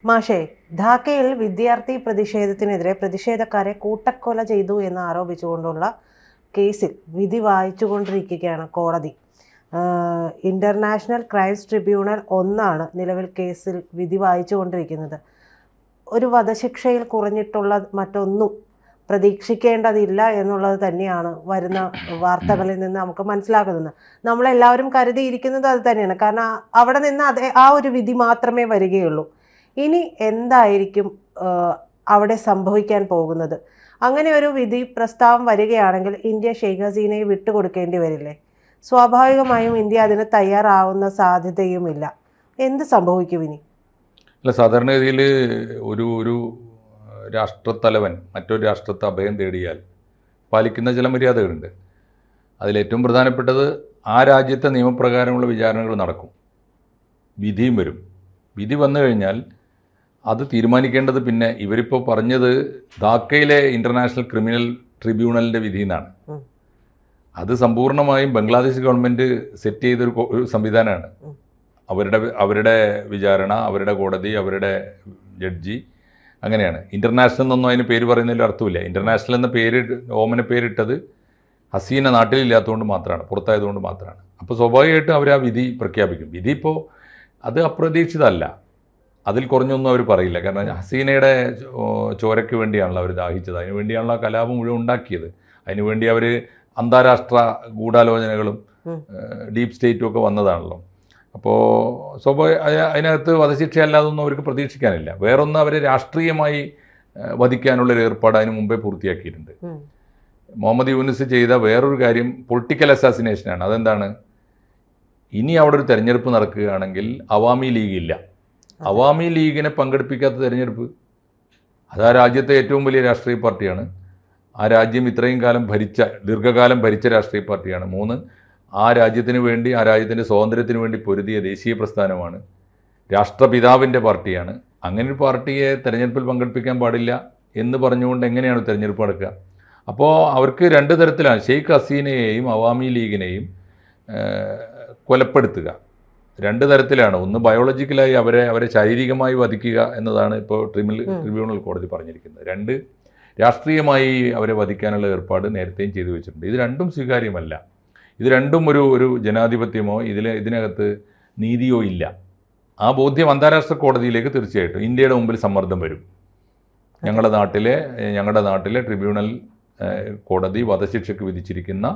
മാഷേ, ധാക്കയിൽ വിദ്യാർത്ഥി പ്രതിഷേധത്തിനെതിരെ പ്രതിഷേധക്കാരെ കൂട്ടക്കൊല ചെയ്തു എന്ന് ആരോപിച്ചുകൊണ്ടുള്ള കേസിൽ വിധി വായിച്ചുകൊണ്ടിരിക്കുകയാണ് കോടതി. ഇന്റർനാഷണൽ ക്രൈംസ് ട്രിബ്യൂണൽ 1 നിലവിൽ കേസിൽ വിധി വായിച്ചുകൊണ്ടിരിക്കുന്നത്. ഒരു വധശിക്ഷയിൽ കുറഞ്ഞിട്ടുള്ള മറ്റൊന്നും പ്രതീക്ഷിക്കേണ്ടതില്ല എന്നുള്ളത് തന്നെയാണ് വരുന്ന വാർത്തകളിൽ നിന്ന് നമുക്ക് മനസ്സിലാക്കുന്നത്. നമ്മളെല്ലാവരും കരുതിയിരിക്കുന്നത് അത് തന്നെയാണ്. കാരണം അവിടെ നിന്ന് ആ ഒരു വിധി മാത്രമേ വരികയുള്ളൂ. ഇനി എന്തായിരിക്കും അവിടെ സംഭവിക്കാൻ പോകുന്നത്? അങ്ങനെ ഒരു വിധി പ്രസ്താവം വരികയാണെങ്കിൽ ഇന്ത്യ ഷെയ്ഖ് ഹസീനയെ വിട്ടുകൊടുക്കേണ്ടി വരില്ലേ? സ്വാഭാവികമായും ഇന്ത്യ അതിന് തയ്യാറാവുന്ന സാധ്യതയുമില്ല. എന്ത് സംഭവിക്കും ഇനി? അല്ല, സാധാരണഗതിയിൽ ഒരു രാഷ്ട്രത്തലവൻ മറ്റൊരു രാഷ്ട്രത്തെ അഭയം തേടിയാൽ പാലിക്കുന്ന ചില മര്യാദകളുണ്ട്. അതിലേറ്റവും പ്രധാനപ്പെട്ടത് ആ രാജ്യത്തെ നിയമപ്രകാരമുള്ള വിചാരണകൾ നടക്കും, വിധിയും വരും. വിധി വന്നു കഴിഞ്ഞാൽ അത് തീരുമാനിക്കേണ്ടത് പിന്നെ ഇവരിപ്പോൾ പറഞ്ഞത് ധാക്കയിലെ ഇൻ്റർനാഷണൽ ക്രിമിനൽ ട്രിബ്യൂണലിൻ്റെ വിധി എന്നാണ്. അത് സമ്പൂർണ്ണമായും ബംഗ്ലാദേശ് ഗവൺമെൻറ് സെറ്റ് ചെയ്തൊരു സംവിധാനമാണ്. അവരുടെ വിചാരണ, അവരുടെ കോടതി, അവരുടെ ജഡ്ജി, അങ്ങനെയാണ്. ഇൻ്റർനാഷണൽ എന്നൊന്നും അതിന് പേര് പറയുന്നതിൽ അർത്ഥമില്ല. ഇൻ്റർനാഷണൽ എന്ന ഓമന പേരിട്ടത് ഹസീന നാട്ടിലില്ലാത്തതുകൊണ്ട് മാത്രമാണ്, പുറത്തായതുകൊണ്ട് മാത്രമാണ്. അപ്പോൾ സ്വാഭാവികമായിട്ടും അവർ ആ വിധി പ്രഖ്യാപിക്കും. വിധി ഇപ്പോൾ അത് അപ്രതീക്ഷിതമല്ല, അതിൽ കുറഞ്ഞൊന്നും അവർ പറയില്ല. കാരണം ഹസീനയുടെ ചോരയ്ക്ക് വേണ്ടിയാണല്ലോ അവർ ദാഹിച്ചത്, അതിനു വേണ്ടിയാണല്ലോ ആ കലാപം മുഴുവൻ ഉണ്ടാക്കിയത്. അതിനുവേണ്ടി അവർ അന്താരാഷ്ട്ര ഗൂഢാലോചനകളും ഡീപ് സ്റ്റേറ്റും ഒക്കെ വന്നതാണല്ലോ. അപ്പോൾ അതിനകത്ത് വധശിക്ഷ അല്ലാതൊന്നും അവർക്ക് പ്രതീക്ഷിക്കാനില്ല. വേറൊന്ന്, അവരെ രാഷ്ട്രീയമായി വധിക്കാനുള്ളൊരു ഏർപ്പാട് അതിന് മുമ്പേ പൂർത്തിയാക്കിയിട്ടുണ്ട്. മുഹമ്മദ് യൂനിസ് ചെയ്ത വേറൊരു കാര്യം പൊളിറ്റിക്കൽ അസാസിനേഷനാണ്. അതെന്താണ്? ഇനി അവിടെ ഒരു തെരഞ്ഞെടുപ്പ് നടക്കുകയാണെങ്കിൽ അവാമി ലീഗ് ഇല്ല. അവാമി ലീഗിനെ പങ്കെടുപ്പിക്കാത്ത തെരഞ്ഞെടുപ്പ്, അത് ആ രാജ്യത്തെ ഏറ്റവും വലിയ രാഷ്ട്രീയ പാർട്ടിയാണ്. ആ രാജ്യം ഇത്രയും കാലം ദീർഘകാലം ഭരിച്ച രാഷ്ട്രീയ പാർട്ടിയാണ്. 3, ആ രാജ്യത്തിന് വേണ്ടി, ആ രാജ്യത്തിൻ്റെ സ്വാതന്ത്ര്യത്തിന് വേണ്ടി പൊരുതിയ ദേശീയ പ്രസ്ഥാനമാണ്. രാഷ്ട്രപിതാവിൻ്റെ പാർട്ടിയാണ്. അങ്ങനെ ഒരു പാർട്ടിയെ തെരഞ്ഞെടുപ്പിൽ പങ്കെടുപ്പിക്കാൻ പാടില്ല എന്ന് പറഞ്ഞുകൊണ്ട് എങ്ങനെയാണ് തെരഞ്ഞെടുപ്പ് നടക്കുക? അപ്പോൾ അവർക്ക് 2 തരത്തിലാണ് ഷെയ്ഖ് ഹസീനയെയും അവാമി ലീഗിനെയും കൊലപ്പെടുത്തുക. 2 തരത്തിലാണ്. ഒന്ന്, ബയോളജിക്കലായി അവരെ ശാരീരികമായി വധിക്കുക എന്നതാണ് ഇപ്പോൾ ട്രിബ്യൂണൽ കോടതി പറഞ്ഞിരിക്കുന്നത്. 2, രാഷ്ട്രീയമായി അവരെ വധിക്കാനുള്ള ഏർപ്പാട് നേരത്തെയും ചെയ്തു വെച്ചിട്ടുണ്ട്. ഇത് രണ്ടും സ്വീകാര്യമല്ല. ഇത് രണ്ടും ഒരു ജനാധിപത്യമോ ഇതിനകത്ത് നീതിയോ ഇല്ല. ആ ബോധ്യം അന്താരാഷ്ട്ര കോടതിയിലേക്ക് തീർച്ചയായിട്ടും ഇന്ത്യയുടെ മുമ്പിൽ സമ്മർദ്ദം വരും. ഞങ്ങളുടെ നാട്ടിലെ ട്രിബ്യൂണൽ കോടതി വധശിക്ഷയ്ക്ക് വിധിച്ചിരിക്കുന്ന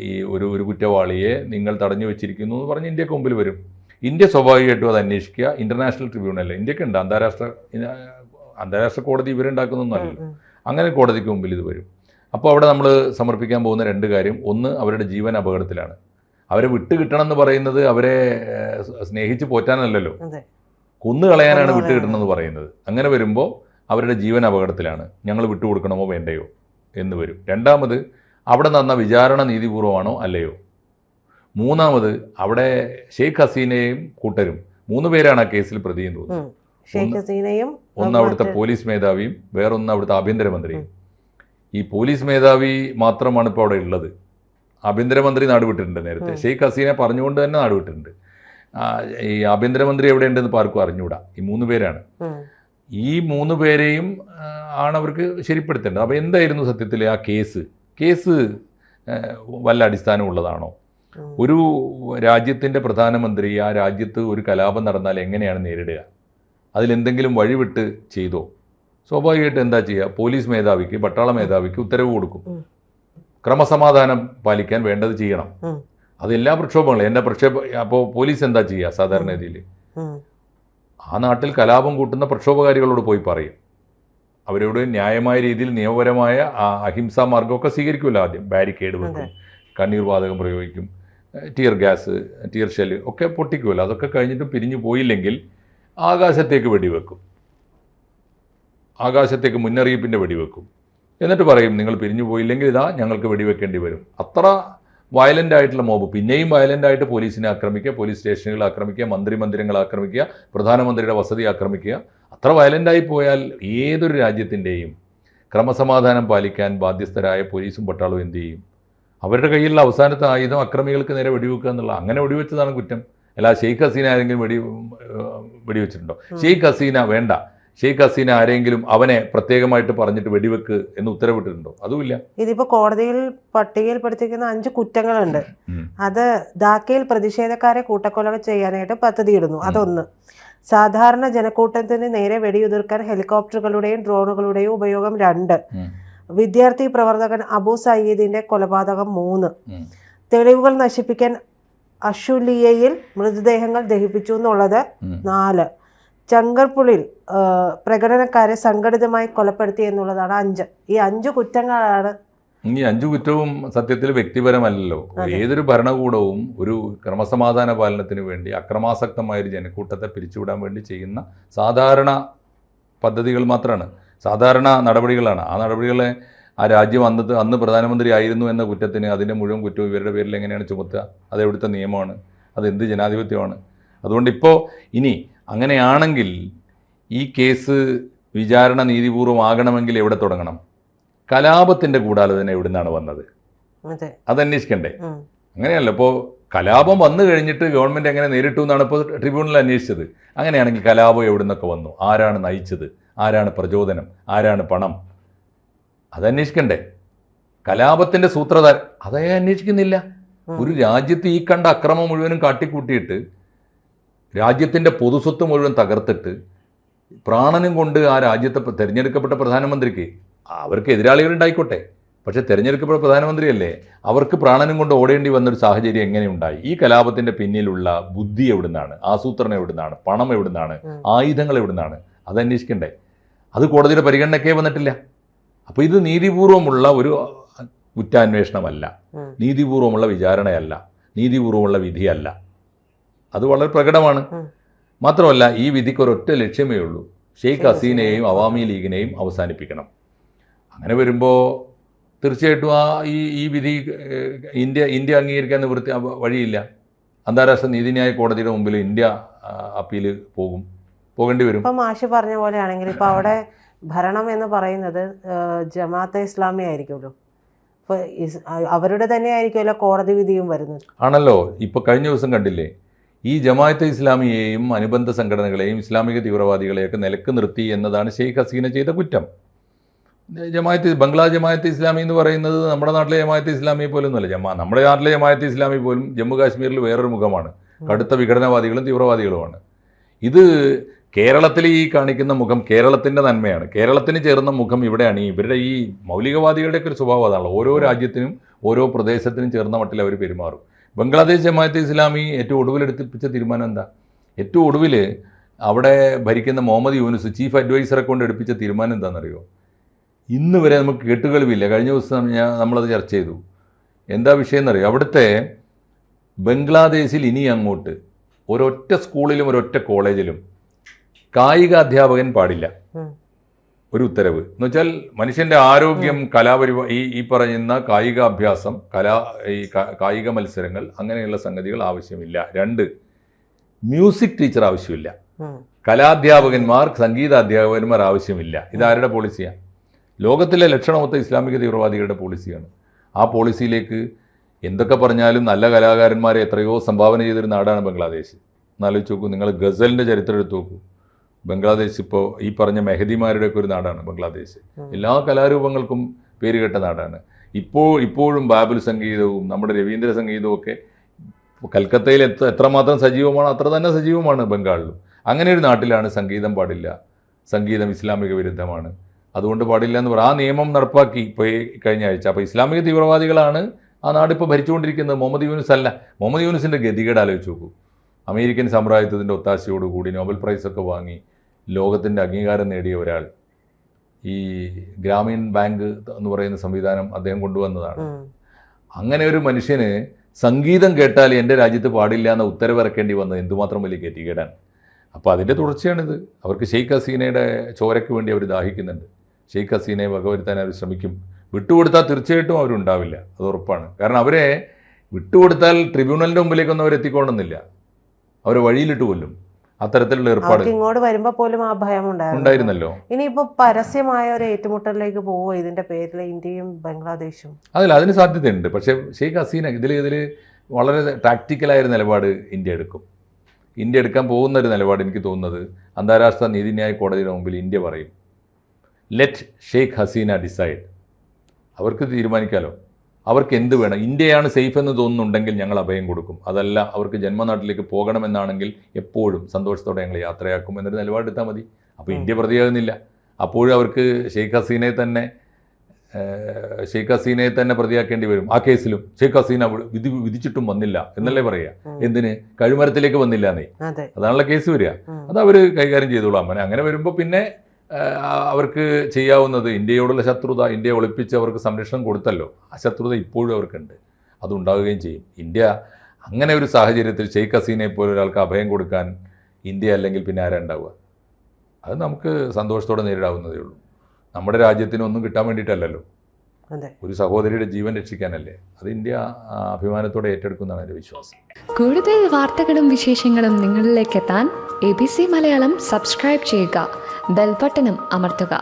ഈ ഒരു കുറ്റവാളിയെ നിങ്ങൾ തടഞ്ഞു വെച്ചിരിക്കുന്നു എന്ന് പറഞ്ഞ് ഇന്ത്യക്ക് മുമ്പിൽ വരും. ഇന്ത്യ സ്വാഭാവികമായിട്ടും അത് അന്വേഷിക്കുക. ഇൻ്റർനാഷണൽ ട്രിബ്യൂണൽ ഇന്ത്യക്കുണ്ട്, അന്താരാഷ്ട്ര കോടതി ഇവരുണ്ടാക്കുന്നൊന്നുമല്ലല്ലോ. അങ്ങനെ കോടതിക്ക് മുമ്പിൽ ഇത് വരും. അപ്പോൾ അവിടെ നമ്മൾ സമർപ്പിക്കാൻ പോകുന്ന 2 കാര്യം. ഒന്ന്, അവരുടെ ജീവൻ അപകടത്തിലാണ്. അവരെ വിട്ടുകിട്ടണം എന്ന് പറയുന്നത് അവരെ സ്നേഹിച്ച് പോറ്റാനല്ലല്ലോ, കൊന്നുകളയാനാണ് വിട്ടുകിട്ടണമെന്ന് പറയുന്നത്. അങ്ങനെ വരുമ്പോൾ അവരുടെ ജീവൻ അപകടത്തിലാണ്, ഞങ്ങൾ വിട്ടുകൊടുക്കണമോ വേണ്ടയോ എന്ന് വരും. 2ാമത്, അവിടെ നടന്ന വിചാരണ നീതിപൂർവമാണോ അല്ലയോ. 3ാമത്, അവിടെ ഷെയ്ഖ് ഹസീനയും കൂട്ടരും 3 പേരാണ് ആ കേസിൽ പ്രതിയെന്ന് തോന്നുന്നു. ഒന്ന് അവിടുത്തെ പോലീസ് മേധാവിയും വേറൊന്ന് അവിടുത്തെ ആഭ്യന്തരമന്ത്രിയും. ഈ പോലീസ് മേധാവി മാത്രമാണ് ഇപ്പോൾ അവിടെ ഉള്ളത്. ആഭ്യന്തരമന്ത്രി നാടുവിട്ടിട്ടുണ്ട് നേരത്തെ. ഷെയ്ഖ് ഹസീനെ പറഞ്ഞുകൊണ്ട് തന്നെ നാടുവിട്ടിട്ടുണ്ട്. ഈ ആഭ്യന്തരമന്ത്രി എവിടെയുണ്ടെന്ന് ആർക്കും അറിഞ്ഞുകൂടാ. ഈ 3 പേരാണ്. ഈ 3 പേരെയും ആണ് അവർക്ക് ശരിപ്പെടുത്തേണ്ടത്. അപ്പോൾ എന്തായിരുന്നു സത്യത്തിൽ ആ കേസ് വല്ല അടിസ്ഥാനമുള്ളതാണോ? ഒരു രാജ്യത്തിൻ്റെ പ്രധാനമന്ത്രി ആ രാജ്യത്ത് ഒരു കലാപം നടന്നാൽ എങ്ങനെയാണ് നേരിടുക? അതിലെന്തെങ്കിലും വഴിവിട്ട് ചെയ്തോ? സ്വാഭാവികമായിട്ട് എന്താ ചെയ്യുക? പോലീസ് മേധാവിക്ക്, പട്ടാള മേധാവിക്ക് ഉത്തരവ് കൊടുക്കും. ക്രമസമാധാനം പാലിക്കാൻ വേണ്ടത് ചെയ്യണം. അതെല്ലാ പ്രക്ഷോഭങ്ങളും അപ്പോൾ പോലീസ് എന്താ ചെയ്യുക? സാധാരണഗതിയിൽ ആ നാട്ടിൽ കലാപം കൂട്ടുന്ന പ്രക്ഷോഭകാരികളോട് പോയി പറയും. അവരോട് ന്യായമായ രീതിയിൽ നിയമപരമായ അഹിംസാ മാർഗമൊക്കെ സ്വീകരിക്കുമല്ലോ. ആദ്യം ബാരിക്കേഡ് വെക്കും, കണ്ണീർ വാതകം പ്രയോഗിക്കും, ടിയർ ഷെല്ല് ഒക്കെ പൊട്ടിക്കുമല്ലോ. അതൊക്കെ കഴിഞ്ഞിട്ടും പിരിഞ്ഞു പോയില്ലെങ്കിൽ ആകാശത്തേക്ക് വെടിവെക്കും, ആകാശത്തേക്ക് മുന്നറിയിപ്പിൻ്റെ വെടിവെക്കും. എന്നിട്ട് പറയും, നിങ്ങൾ പിരിഞ്ഞു പോയില്ലെങ്കിൽ ഇതാ ഞങ്ങൾക്ക് വെടിവെക്കേണ്ടി വരും. അത്ര വയലൻ്റ് ആയിട്ടുള്ള മോബ്. പിന്നെയും വയലൻ്റ് ആയിട്ട് പോലീസിനെ ആക്രമിക്കുക, പോലീസ് സ്റ്റേഷനുകൾ ആക്രമിക്കുക, മന്ത്രിമന്ദിരങ്ങൾ ആക്രമിക്കുക, പ്രധാനമന്ത്രിയുടെ വസതി ആക്രമിക്കുക. അത്ര വയലൻ്റായി പോയാൽ ഏതൊരു രാജ്യത്തിൻ്റെയും ക്രമസമാധാനം പാലിക്കാൻ ബാധ്യസ്ഥരായ പോലീസും പട്ടാളവും എന്ത് ചെയ്യും? അവരുടെ കയ്യിലുള്ള അവസാനത്തെ ആയുധം അക്രമികൾക്ക് നേരെ വെടിവെക്കുക എന്നുള്ള. അങ്ങനെ വെടിവെച്ചതാണ് കുറ്റം. അല്ല ഷെയ്ഖ് ഹസീന ആരെങ്കിലും വെടിവെച്ചിട്ടുണ്ടോ? ഷെയ്ഖ് ഹസീന വേണ്ട, ഷെയ്ഖ് ഹസീന ആരെങ്കിലും അവനെ പ്രത്യേകമായിട്ട് പറഞ്ഞിട്ട് വെടിവെക്ക് എന്ന് ഉത്തരവിട്ടിട്ടുണ്ടോ? അതുമില്ല. ഇതിപ്പോ കോടതിയിൽ പട്ടികയിൽപ്പെടുത്തിയിരിക്കുന്ന 5 കുറ്റങ്ങളുണ്ട്. അത് ധാക്കയിൽ പ്രതിഷേധക്കാരെ കൂട്ടക്കൊല ചെയ്യാനായിട്ട് പദ്ധതിയിടുന്നു. അതൊന്ന്. സാധാരണ ജനക്കൂട്ടത്തിന് നേരെ വെടിയുതിർക്കാൻ ഹെലികോപ്റ്ററുകളുടെയും ഡ്രോണുകളുടെയും ഉപയോഗം 2. വിദ്യാർത്ഥി പ്രവർത്തകൻ അബു സയ്യിദിന്റെ കൊലപാതകം 3. തെളിവുകൾ നശിപ്പിക്കാൻ അഷുലിയയിൽ മൃതദേഹങ്ങൾ ദഹിപ്പിച്ചു എന്നുള്ളത് 4. ചങ്കർപുളിൽ പ്രകടനക്കാരെ സംഘടിതമായി കൊലപ്പെടുത്തി എന്നുള്ളതാണ് 5. ഈ 5 കുറ്റങ്ങളാണ്. ഈ 5 കുറ്റവും സത്യത്തിൽ വ്യക്തിപരമല്ലല്ലോ. ഏതൊരു ഭരണകൂടവും ഒരു ക്രമസമാധാന പാലനത്തിന് വേണ്ടി അക്രമാസക്തമായൊരു ജനക്കൂട്ടത്തെ പിരിച്ചുവിടാൻ വേണ്ടി ചെയ്യുന്ന സാധാരണ പദ്ധതികൾ മാത്രമാണ്, സാധാരണ നടപടികളാണ്. ആ നടപടികളെ ആ രാജ്യം അന്ന് പ്രധാനമന്ത്രി ആയിരുന്നു എന്ന കുറ്റത്തിന് അതിൻ്റെ മുഴുവൻ കുറ്റവും ഇവരുടെ പേരിൽ എങ്ങനെയാണ് ചുമത്തുക? അത് എവിടുത്തെ നിയമമാണ്? അതെന്ത് ജനാധിപത്യമാണ്? അതുകൊണ്ട് ഇപ്പോൾ ഇനി അങ്ങനെയാണെങ്കിൽ ഈ കേസ് വിചാരണ നീതിപൂർവമാകണമെങ്കിൽ എവിടെ തുടങ്ങണം? കലാപത്തിൻ്റെ ഗൂഢാലോചന എവിടെ നിന്നാണ് വന്നത്? അതന്വേഷിക്കണ്ടേ? അങ്ങനെയല്ല. ഇപ്പോൾ കലാപം വന്നു കഴിഞ്ഞിട്ട് ഗവൺമെൻറ് എങ്ങനെ നേരിട്ടു എന്നാണ് ഇപ്പോൾ ട്രിബ്യൂണൽ അന്വേഷിച്ചത്. അങ്ങനെയാണെങ്കിൽ കലാപം എവിടെ നിന്നൊക്കെ വന്നു? ആരാണ് നയിച്ചത്? ആരാണ് പ്രചോദനം? ആരാണ് പണം? അതന്വേഷിക്കണ്ടേ? കലാപത്തിൻ്റെ സൂത്രധാരൻ അതേ അന്വേഷിക്കുന്നില്ല. ഒരു രാജ്യത്ത് ഈ കണ്ട അക്രമം മുഴുവനും കാട്ടിക്കൂട്ടിയിട്ട് രാജ്യത്തിൻ്റെ പൊതുസ്വത്ത് മുഴുവൻ തകർത്തിട്ട് പ്രാണനും കൊണ്ട് ആ രാജ്യത്തെ തിരഞ്ഞെടുക്കപ്പെട്ട പ്രധാനമന്ത്രിക്ക്, അവർക്ക് എതിരാളികളുണ്ടായിക്കോട്ടെ, പക്ഷെ തിരഞ്ഞെടുക്കപ്പെട്ട പ്രധാനമന്ത്രിയല്ലേ, അവർക്ക് പ്രാണനും കൊണ്ട് ഓടേണ്ടി വന്നൊരു സാഹചര്യം എങ്ങനെയുണ്ടായി? ഈ കലാപത്തിൻ്റെ പിന്നിലുള്ള ബുദ്ധി എവിടുന്നാണ്? ആസൂത്രണം എവിടുന്നാണ്? പണം എവിടുന്നാണ്? ആയുധങ്ങൾ എവിടുന്നാണ്? അതന്വേഷിക്കണ്ടേ? അത് കോടതിയുടെ പരിഗണനയ്ക്കേ വന്നിട്ടില്ല. അപ്പോൾ ഇത് നീതിപൂർവമുള്ള ഒരു കുറ്റാന്വേഷണമല്ല, നീതിപൂർവമുള്ള വിചാരണയല്ല, നീതിപൂർവമുള്ള വിധിയല്ല. അത് വളരെ പ്രകടമാണ്. മാത്രമല്ല ഈ വിധിക്ക് ഒരൊറ്റ ലക്ഷ്യമേ ഉള്ളൂ, ഷെയ്ഖ് ഹസീനയെയും അവാമി ലീഗിനെയും അവസാനിപ്പിക്കണം. അങ്ങനെ വരുമ്പോൾ തീർച്ചയായിട്ടും ഈ വിധി ഇന്ത്യ അംഗീകരിക്കാൻ നിവൃത്തി വഴിയില്ല. അന്താരാഷ്ട്ര നീതിന്യായ കോടതിയുടെ മുമ്പിൽ ഇന്ത്യ അപ്പീൽ പോകേണ്ടി വരും. ഇപ്പം മാഷ് പറഞ്ഞ പോലെയാണെങ്കിൽ ഇപ്പോൾ അവിടെ ഭരണം എന്ന് പറയുന്നത് ജമാഅത്തെ ഇസ്ലാമി ആയിരിക്കുമല്ലോ. ഇപ്പോൾ അവരുടെ തന്നെ ആയിരിക്കുമല്ലോ കോടതി വിധിയും വരുന്നത്. ആണല്ലോ. ഇപ്പോൾ കഴിഞ്ഞ ദിവസം കണ്ടില്ലേ, ഈ ജമാഅത്തെ ഇസ്ലാമിയെയും അനുബന്ധ സംഘടനകളെയും ഇസ്ലാമിക തീവ്രവാദികളെയൊക്കെ നിലക്ക് നിർത്തി എന്നതാണ് ഷെയ്ഖ് ഹസീന ചെയ്ത കുറ്റം. ബംഗ്ലാ ജമാഅത്തെ ഇസ്ലാമി എന്ന് പറയുന്നത് നമ്മുടെ നാട്ടിലെ ജമാഅത്തെ ഇസ്ലാമിയെ പോലും ഒന്നുമല്ല. നമ്മുടെ നാട്ടിലെ ജമാഅത്തെ ഇസ്ലാമി പോലും ജമ്മു കാശ്മീരിൽ വേറൊരു മുഖമാണ്, കടുത്ത വിഘടനവാദികളും തീവ്രവാദികളുമാണ്. ഇത് കേരളത്തിൽ ഈ കാണിക്കുന്ന മുഖം കേരളത്തിൻ്റെ നന്മയാണ്, കേരളത്തിന് ചേർന്ന മുഖം ഇവിടെയാണ്. ഇവരുടെ ഈ മൗലികവാദികളുടെയൊക്കെ ഒരു സ്വഭാവം അതാണ്. ഓരോ രാജ്യത്തിനും ഓരോ പ്രദേശത്തിനും ചേർന്ന മട്ടിൽ അവർ പെരുമാറും. ബംഗ്ലാദേശ് ജമാഅത്തെ ഇസ്ലാമി ഏറ്റവും ഒടുവിലെടുപ്പിച്ച തീരുമാനം എന്താ? ഏറ്റവും ഒടുവിൽ അവിടെ ഭരിക്കുന്ന മുഹമ്മദ് യൂനുസ് ചീഫ് അഡ്വൈസറെ കൊണ്ട് എടുപ്പിച്ച തീരുമാനം എന്താണെന്നറിയോ? ഇന്ന് വരെ നമുക്ക് കേട്ടുകേൾവിയില്ല. കഴിഞ്ഞ ദിവസം നമ്മളത് ചർച്ച ചെയ്തു. എന്താ വിഷയം എന്നറിയോ? അവിടുത്തെ ബംഗ്ലാദേശിൽ ഇനി അങ്ങോട്ട് ഒരൊറ്റ സ്കൂളിലും ഒരൊറ്റ കോളേജിലും കായിക അധ്യാപകൻ പാടില്ല. ഒരു ഉത്തരവ് എന്ന് വെച്ചാൽ മനുഷ്യൻ്റെ ആരോഗ്യം, ഈ പറയുന്ന കായികാഭ്യാസം, കായിക മത്സരങ്ങൾ, അങ്ങനെയുള്ള സംഗതികൾ ആവശ്യമില്ല. 2, മ്യൂസിക് ടീച്ചർ ആവശ്യമില്ല. കലാധ്യാപകന്മാർ, സംഗീതാധ്യാപകന്മാർ ആവശ്യമില്ല. ഇതാരുടെ പോളിസിയാണ്? ലോകത്തിലെ ലക്ഷണമൊത്ത ഇസ്ലാമിക തീവ്രവാദികളുടെ പോളിസിയാണ്. ആ പോളിസിയിലേക്ക് എന്തൊക്കെ പറഞ്ഞാലും നല്ല കലാകാരന്മാരെ എത്രയോ സംഭാവന ചെയ്തൊരു നാടാണ് ബംഗ്ലാദേശ്. എന്നാലോചിച്ച് നോക്കൂ. നിങ്ങൾ ഗസലിൻ്റെ ചരിത്രം എടുത്ത് നോക്കൂ. ബംഗ്ലാദേശ് ഇപ്പോൾ ഈ പറഞ്ഞ മെഹദിമാരുടെയൊക്കെ ഒരു നാടാണ് ബംഗ്ലാദേശ്. എല്ലാ കലാരൂപങ്ങൾക്കും പേരുകെട്ട നാടാണ്. ഇപ്പോഴും ബാബുൽ സംഗീതവും നമ്മുടെ രവീന്ദ്ര സംഗീതവും ഒക്കെ കൽക്കത്തയിൽ എത്രമാത്രം സജീവമാണോ അത്ര തന്നെ സജീവമാണ് ബംഗാളിലും. അങ്ങനെ ഒരു നാട്ടിലാണ് സംഗീതം പാടില്ല, സംഗീതം ഇസ്ലാമിക വിരുദ്ധമാണ്, അതുകൊണ്ട് പാടില്ല എന്ന് പറയും. ആ നിയമം നടപ്പാക്കി ഇപ്പോൾ കഴിഞ്ഞ ആഴ്ച. അപ്പോൾ ഇസ്ലാമിക തീവ്രവാദികളാണ് ആ നാടിപ്പോൾ ഭരിച്ചുകൊണ്ടിരിക്കുന്നത്, മുഹമ്മദ് യൂനുസ് അല്ല. മുഹമ്മദ് യൂനുസിൻ്റെ ഗതികേട് ആലോചിച്ച് നോക്കൂ. അമേരിക്കൻ സാമ്രാജ്യത്തിൻ്റെ ഒത്താശയോടുകൂടി നോബൽ പ്രൈസൊക്കെ വാങ്ങി ലോകത്തിൻ്റെ അംഗീകാരം നേടിയ ഒരാൾ, ഈ ഗ്രാമീൺ ബാങ്ക് എന്ന് പറയുന്ന സംവിധാനം അദ്ദേഹം കൊണ്ടുവന്നതാണ്. അങ്ങനെ ഒരു മനുഷ്യന് സംഗീതം കേട്ടാൽ എൻ്റെ രാജ്യത്ത് പാടില്ല എന്ന ഉത്തരവിറക്കേണ്ടി വന്നത് എന്തുമാത്രം വലിയ ഗതികേടാണ്. അപ്പോൾ അതിൻ്റെ തുടർച്ചയാണിത്. അവർക്ക് ഷെയ്ഖ് ഹസീനയുടെ ചോരയ്ക്ക് വേണ്ടി അവർ ദാഹിക്കുന്നുണ്ട്. ഷെയ്ഖ് ഹസീനയെ വകവരുത്താൻ അവർ ശ്രമിക്കും. വിട്ടുകൊടുത്താൽ തീർച്ചയായിട്ടും അവരുണ്ടാവില്ല, അത് ഉറപ്പാണ്. കാരണം അവരെ വിട്ടുകൊടുത്താൽ ട്രിബ്യൂണലിൻ്റെ മുമ്പിലേക്കൊന്നും അവർ എത്തിക്കൊള്ളുന്നില്ല, അവരെ വഴിയിലിട്ട് കൊല്ലും. അത്തരത്തിലുള്ള ഏർപ്പാട് ഇങ്ങോട്ട് വരുമ്പോൾ പോലും ആ ഭയം ഉണ്ടായിരുന്നല്ലോ. ഇനിയിപ്പോ പരസ്യമായ ഒരു ഏറ്റുമുട്ടലിലേക്ക് പോവോ ഇതിന്റെ പേരിൽ ഇന്ത്യയും ബംഗ്ലാദേശും? അതിന് സാധ്യതയുണ്ട്. പക്ഷേ ഷെയ്ഖ് ഹസീന ഇതിൽ വളരെ ടാക്റ്റിക്കലായ നിലപാട് ഇന്ത്യ എടുക്കും. ഇന്ത്യ എടുക്കാൻ പോകുന്ന ഒരു നിലപാട് എനിക്ക് തോന്നുന്നത് അന്താരാഷ്ട്ര നീതിന്യായ കോടതിയുടെ മുമ്പിൽ ഇന്ത്യ പറയും, ലെറ്റ് ഷെയ്ഖ് ഹസീന ഡിസൈഡ്. അവർക്ക് തീരുമാനിക്കാമല്ലോ അവർക്ക് എന്ത് വേണം. ഇന്ത്യയാണ് സേഫ് എന്ന് തോന്നുന്നുണ്ടെങ്കിൽ ഞങ്ങൾ അഭയം കൊടുക്കും, അതല്ല അവർക്ക് ജന്മനാട്ടിലേക്ക് പോകണമെന്നാണെങ്കിൽ എപ്പോഴും സന്തോഷത്തോടെ ഞങ്ങൾ യാത്രയാക്കും എന്നൊരു നിലപാടെടുത്താൽ മതി. അപ്പോൾ ഇന്ത്യ പ്രതിയാകുന്നില്ല. അപ്പോഴും അവർക്ക് ഷെയ്ഖ് ഹസീനയെ തന്നെ പ്രതിയാക്കേണ്ടി വരും. ആ കേസിലും ഷെയ്ഖ് ഹസീന വിധിച്ചിട്ടും വന്നില്ല എന്നല്ലേ പറയുക. എന്തിന്? കഴിമരത്തിലേക്ക് വന്നില്ല എന്നേ, അതാണല്ലോ കേസ് വരിക. അത് അവർ കൈകാര്യം ചെയ്തോളാം. അങ്ങനെ വരുമ്പോൾ പിന്നെ അവർക്ക് ചെയ്യാവുന്നത് ഇന്ത്യയോടുള്ള ശത്രുത, ഇന്ത്യയെ ഒളിപ്പിച്ച് അവർക്ക് സംരക്ഷണം കൊടുത്തല്ലോ, ആ ശത്രുത ഇപ്പോഴും അവർക്കുണ്ട്, അതുണ്ടാവുകയും ചെയ്യും. ഇന്ത്യ അങ്ങനെ ഒരു സാഹചര്യത്തിൽ ഷെയ്ഖ് ഹസീനയെ പോലെ ഒരാൾക്ക് അഭയം കൊടുക്കാൻ ഇന്ത്യ അല്ലെങ്കിൽ പിന്നെ ആരാ ഉണ്ടാവുക? അത് നമുക്ക് സന്തോഷത്തോടെ നേരിടാവുന്നതേ ഉള്ളൂ. നമ്മുടെ രാജ്യത്തിന് ഒന്നും കിട്ടാൻ വേണ്ടിയിട്ടല്ലല്ലോ, ഒരു സഹോദരിയുടെ ജീവൻ രക്ഷിക്കാനല്ലേ. അത് ഇന്ത്യ അഭിമാനത്തോടെ ഏറ്റെടുക്കുന്നതാണ് എൻ്റെ വിശ്വാസം. കൂടുതൽ വാർത്തകളും വിശേഷങ്ങളും നിങ്ങളിലേക്ക് എത്താൻ ABC മലയാളം സബ്സ്ക്രൈബ് ചെയ്യുക, ബെൽബട്ടനും അമർത്തുക.